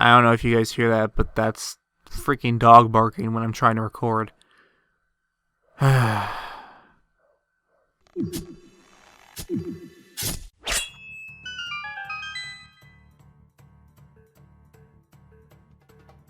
I don't know if you guys hear that, but that's freaking dog barking when I'm trying to record.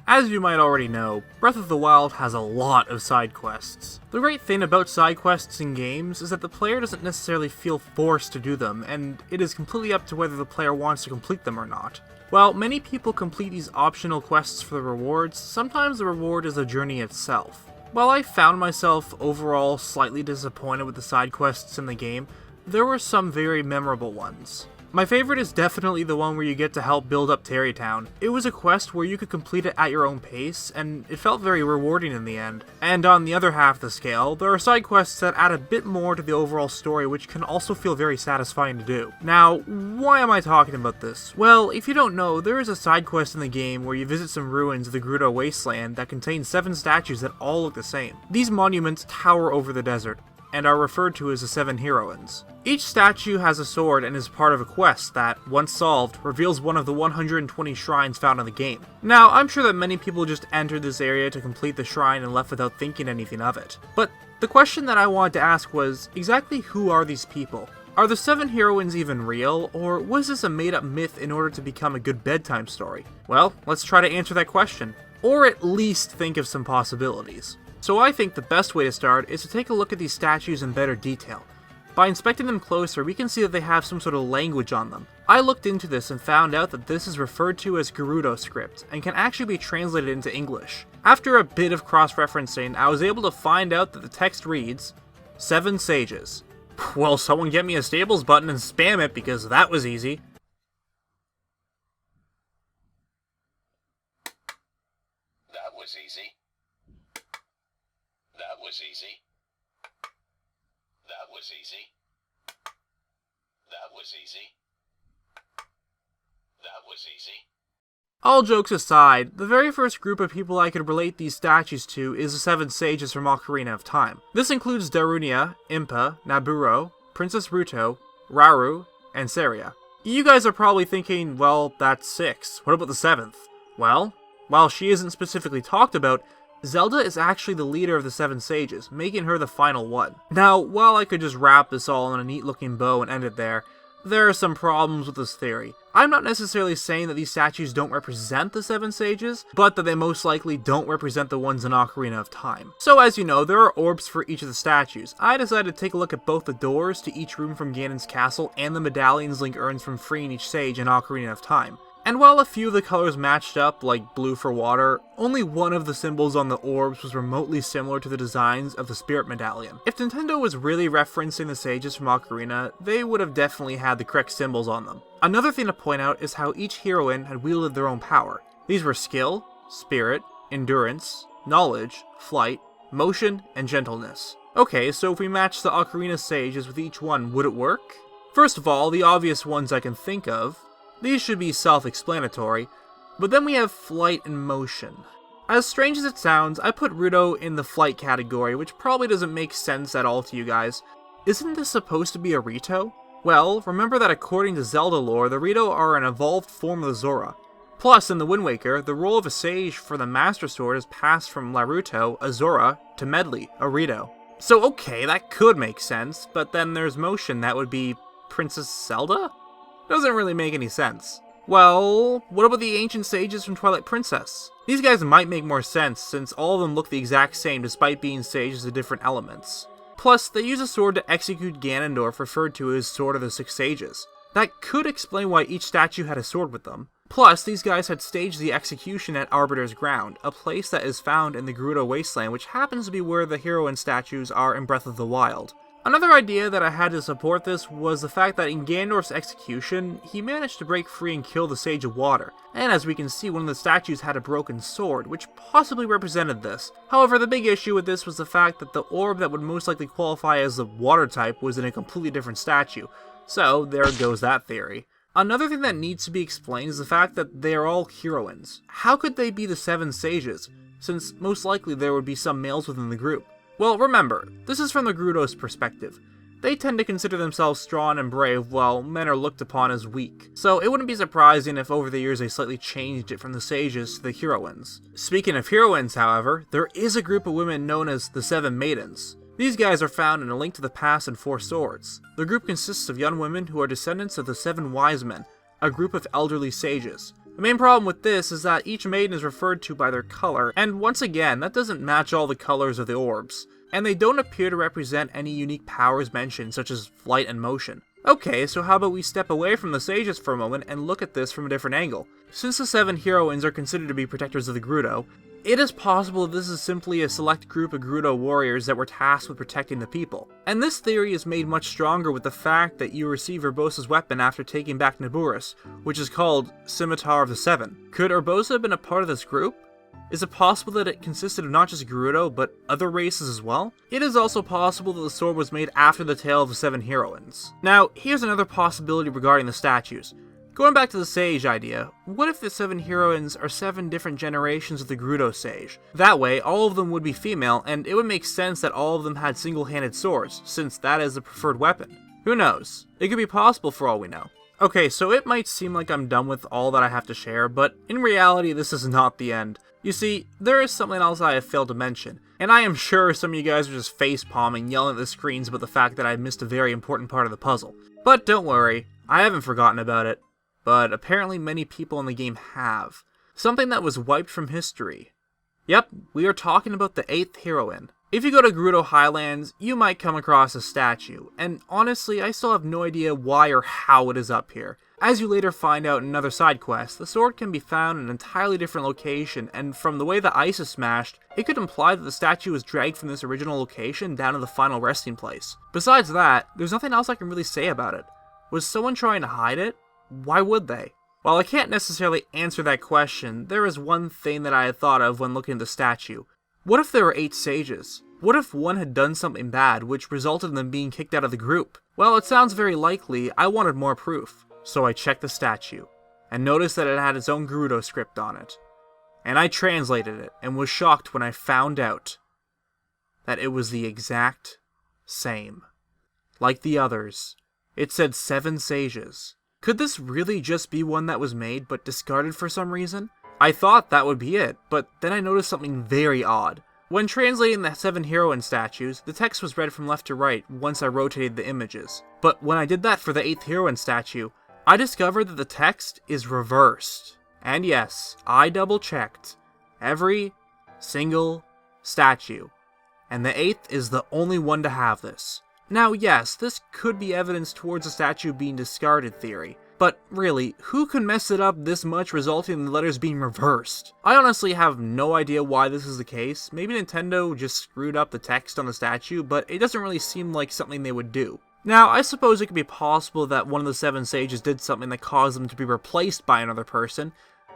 As you might already know, Breath of the Wild has a lot of side quests. The great thing about side quests in games is that the player doesn't necessarily feel forced to do them, and it is completely up to whether the player wants to complete them or not. While many people complete these optional quests for the rewards, sometimes the reward is the journey itself. While I found myself overall slightly disappointed with the side quests in the game, there were some very memorable ones. My favorite is definitely the one where you get to help build up Tarrytown. It was a quest where you could complete it at your own pace, and it felt very rewarding in the end. And on the other half of the scale, there are side quests that add a bit more to the overall story, which can also feel very satisfying to do. Now, why am I talking about this? Well, if you don't know, there is a side quest in the game where you visit some ruins of the Gerudo Wasteland that contain 7 statues that all look the same. These monuments tower over the desert, and are referred to as the 7 Heroines. Each statue has a sword and is part of a quest that, once solved, reveals one of the 120 shrines found in the game. Now, I'm sure that many people just entered this area to complete the shrine and left without thinking anything of it. But the question that I wanted to ask was, exactly who are these people? Are the 7 heroines even real, or was this a made-up myth in order to become a good bedtime story? Well, let's try to answer that question, or at least think of some possibilities. So I think the best way to start is to take a look at these statues in better detail. By inspecting them closer, we can see that they have some sort of language on them. I looked into this and found out that this is referred to as Gerudo script, and can actually be translated into English. After a bit of cross-referencing, I was able to find out that the text reads, 7 sages. Well, someone get me a stables button and spam it, because that was easy. That was easy. That was easy. That was easy. That was easy. That was easy. All jokes aside, the very first group of people I could relate these statues to is the 7 sages from Ocarina of Time. This includes Darunia, Impa, Naburo, Princess Ruto, Rauru, and Saria. You guys are probably thinking, well, that's 6. What about the 7th? Well, while she isn't specifically talked about, Zelda is actually the leader of the 7 sages, making her the final one. Now, while I could just wrap this all in a neat looking bow and end it there are some problems with this theory. I'm not necessarily saying that these statues don't represent the 7 sages, but that they most likely don't represent the ones in Ocarina of Time. So as you know, there are orbs for each of the statues. I decided to take a look at both the doors to each room from Ganon's castle and the medallions Link earns from freeing each sage in Ocarina of Time. And while a few of the colors matched up, like blue for water, only one of the symbols on the orbs was remotely similar to the designs of the Spirit Medallion. If Nintendo was really referencing the sages from Ocarina, they would have definitely had the correct symbols on them. Another thing to point out is how each heroine had wielded their own power. These were skill, spirit, endurance, knowledge, flight, motion, and gentleness. Okay, so if we match the Ocarina sages with each one, would it work? First of all, the obvious ones I can think of. These should be self-explanatory, but then we have flight and motion. As strange as it sounds, I put Ruto in the flight category, which probably doesn't make sense at all to you guys. Isn't this supposed to be a Rito? Well, remember that according to Zelda lore, the Rito are an evolved form of the Zora. Plus, in the Wind Waker, the role of a sage for the Master Sword is passed from Laruto, a Zora, to Medli, a Rito. So okay, that could make sense, but then there's motion, that would be Princess Zelda? Doesn't really make any sense. Well, what about the ancient sages from Twilight Princess? These guys might make more sense, since all of them look the exact same despite being sages of different elements. Plus, they use a sword to execute Ganondorf, referred to as Sword of the 6 Sages. That could explain why each statue had a sword with them. Plus, these guys had staged the execution at Arbiter's Ground, a place that is found in the Gerudo Wasteland, which happens to be where the heroine statues are in Breath of the Wild. Another idea that I had to support this was the fact that in Ganondorf's execution, he managed to break free and kill the Sage of Water, and as we can see, one of the statues had a broken sword, which possibly represented this. However, the big issue with this was the fact that the orb that would most likely qualify as the water type was in a completely different statue, so there goes that theory. Another thing that needs to be explained is the fact that they are all heroines. How could they be the 7 sages, since most likely there would be some males within the group? Well, remember, this is from the Gerudo's perspective. they tend to consider themselves strong and brave, while men are looked upon as weak. So it wouldn't be surprising if over the years they slightly changed it from the sages to the heroines. Speaking of heroines, however, there is a group of women known as the Seven Maidens. These guys are found in A Link to the Past and Four Swords. The group consists of young women who are descendants of the Seven Wise Men, a group of elderly sages. The main problem with this is that each maiden is referred to by their color, and once again, that doesn't match all the colors of the orbs. And they don't appear to represent any unique powers mentioned, such as flight and motion. Okay, so how about we step away from the sages for a moment and look at this from a different angle. Since the 7 heroines are considered to be protectors of the Gerudo, it is possible that this is simply a select group of Gerudo warriors that were tasked with protecting the people. And this theory is made much stronger with the fact that you receive Urbosa's weapon after taking back Naburus, which is called Scimitar of the Seven. Could Urbosa have been a part of this group? Is it possible that it consisted of not just Gerudo, but other races as well? It is also possible that the sword was made after the tale of the 7 heroines. Now, here's another possibility regarding the statues. Going back to the sage idea, what if the 7 heroines are 7 different generations of the Gerudo sage? That way, all of them would be female, and it would make sense that all of them had single-handed swords, since that is the preferred weapon. Who knows? It could be possible for all we know. Okay, so it might seem like I'm done with all that I have to share, but in reality this is not the end. You see, there is something else I have failed to mention, and I am sure some of you guys are just face-palming, yelling at the screens about the fact that I missed a very important part of the puzzle. But don't worry, I haven't forgotten about it. But apparently many people in the game have. Something that was wiped from history. Yep, we are talking about the 8th heroine. If you go to Gerudo Highlands, you might come across a statue, and honestly, I still have no idea why or how it is up here. As you later find out in another side quest, the sword can be found in an entirely different location, and from the way the ice is smashed, it could imply that the statue was dragged from this original location down to the final resting place. Besides that, there's nothing else I can really say about it. Was someone trying to hide it? Why would they? While I can't necessarily answer that question, there is one thing that I had thought of when looking at the statue. What if there were 8 sages? What if one had done something bad, which resulted in them being kicked out of the group? Well, it sounds very likely. I wanted more proof. So I checked the statue, and noticed that it had its own Gerudo script on it. And I translated it, and was shocked when I found out that it was the exact same. Like the others, it said 7 sages. Could this really just be one that was made but discarded for some reason? I thought that would be it, but then I noticed something very odd. When translating the 7 heroine statues, the text was read from left to right once I rotated the images. But when I did that for the 8th heroine statue, I discovered that the text is reversed. And yes, I double checked every single statue, and the 8th is the only one to have this. Now yes, this could be evidence towards the statue being discarded theory, but really, who could mess it up this much resulting in the letters being reversed? I honestly have no idea why this is the case. Maybe Nintendo just screwed up the text on the statue, but it doesn't really seem like something they would do. Now, I suppose it could be possible that one of the 7 sages did something that caused them to be replaced by another person.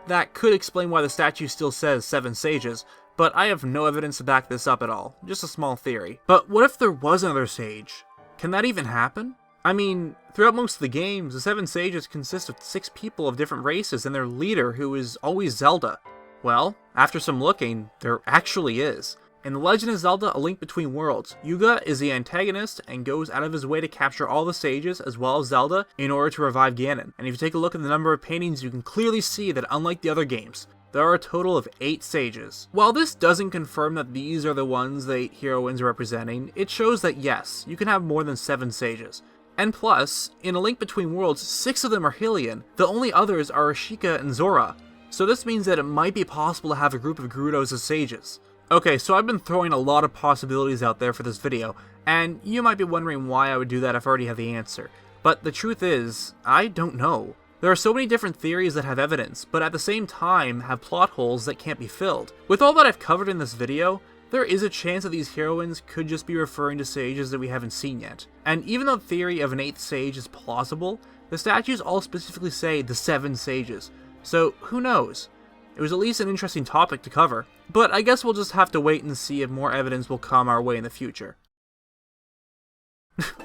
That could explain why the statue still says 7 sages, but I have no evidence to back this up at all, just a small theory. But what if there was another sage? Can that even happen? I mean, throughout most of the games, the 7 sages consist of 6 people of different races and their leader, who is always Zelda. Well, after some looking, there actually is. In The Legend of Zelda: A Link Between Worlds, Yuga is the antagonist and goes out of his way to capture all the sages as well as Zelda in order to revive Ganon. And if you take a look at the number of paintings, you can clearly see that unlike the other games, there are a total of 8 sages. While this doesn't confirm that these are the ones the 8 heroines are representing, it shows that yes, you can have more than 7 sages. And plus, in A Link Between Worlds, 6 of them are Hylian. The only others are Ashika and Zora. So this means that it might be possible to have a group of Gerudos as sages. Okay, so I've been throwing a lot of possibilities out there for this video, and you might be wondering why I would do that if I already have the answer. But the truth is, I don't know. There are so many different theories that have evidence, but at the same time have plot holes that can't be filled. With all that I've covered in this video, there is a chance that these heroines could just be referring to sages that we haven't seen yet. And even though the theory of an 8th sage is plausible, the statues all specifically say the 7 sages. So who knows? It was at least an interesting topic to cover. But I guess we'll just have to wait and see if more evidence will come our way in the future.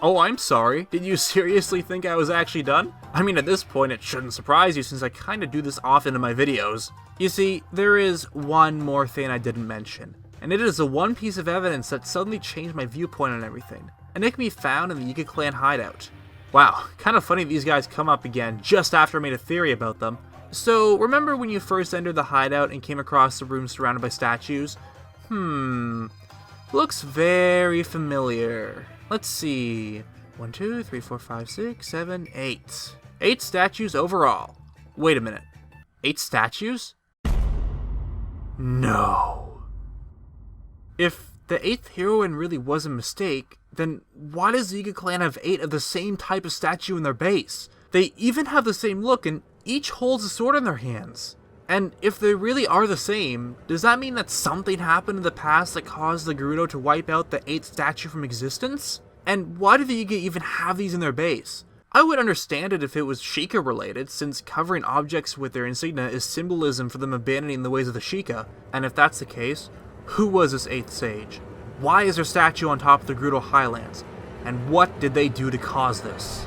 Oh, I'm sorry. Did you seriously think I was actually done? I mean, at this point, it shouldn't surprise you since I kinda do this often in my videos. You see, there is one more thing I didn't mention, and it is the one piece of evidence that suddenly changed my viewpoint on everything. and it can be found in the Yiga clan hideout. Wow, kind of funny these guys come up again just after I made a theory about them. So, remember when you first entered the hideout and came across the room surrounded by statues? Looks very familiar. Let's see. 1, 2, 3, 4, 5, 6, 7, 8. 8 statues overall. Wait a minute. 8 statues? No. If the 8th heroine really was a mistake, then why does the Yiga clan have 8 of the same type of statue in their base? They even have the same look and each holds a sword in their hands. And if they really are the same, does that mean that something happened in the past that caused the Gerudo to wipe out the 8th statue from existence? And why do the Yiga even have these in their base? I would understand it if it was Sheikah related, since covering objects with their insignia is symbolism for them abandoning the ways of the Sheikah, and if that's the case, who was this 8th sage? Why is their statue on top of the Gerudo Highlands? And what did they do to cause this?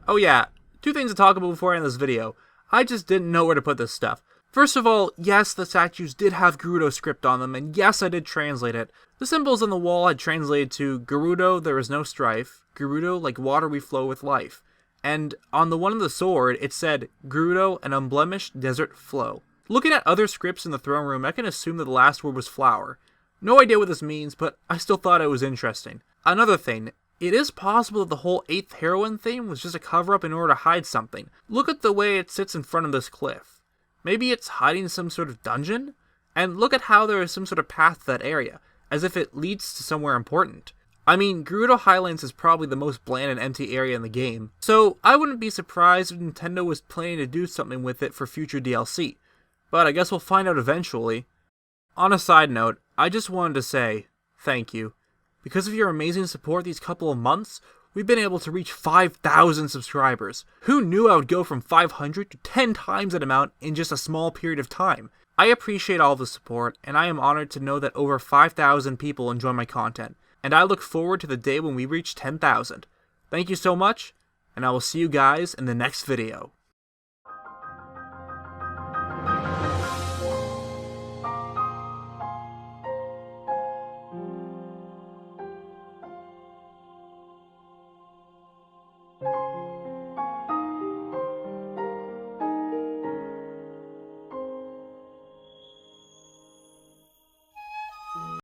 Oh yeah, 2 things to talk about before I end this video. I just didn't know where to put this stuff. First of all, yes, the statues did have Gerudo script on them, and yes, I did translate it. The symbols on the wall had translated to Gerudo, there is no strife, Gerudo, like water we flow with life. And on the one of the sword, it said, Gerudo, an unblemished desert flow. Looking at other scripts in the throne room, I can assume that the last word was flower. No idea what this means, but I still thought it was interesting. Another thing, it is possible that the whole 8th heroine thing was just a cover-up in order to hide something. Look at the way it sits in front of this cliff. Maybe it's hiding some sort of dungeon? And look at how there is some sort of path to that area, as if it leads to somewhere important. I mean, Gerudo Highlands is probably the most bland and empty area in the game, so I wouldn't be surprised if Nintendo was planning to do something with it for future DLC. But I guess we'll find out eventually. On a side note, I just wanted to say, thank you. Because of your amazing support these couple of months, we've been able to reach 5,000 subscribers. Who knew I would go from 500 to 10 times that amount in just a small period of time? I appreciate all the support, and I am honored to know that over 5,000 people enjoy my content, and I look forward to the day when we reach 10,000. Thank you so much, and I will see you guys in the next video.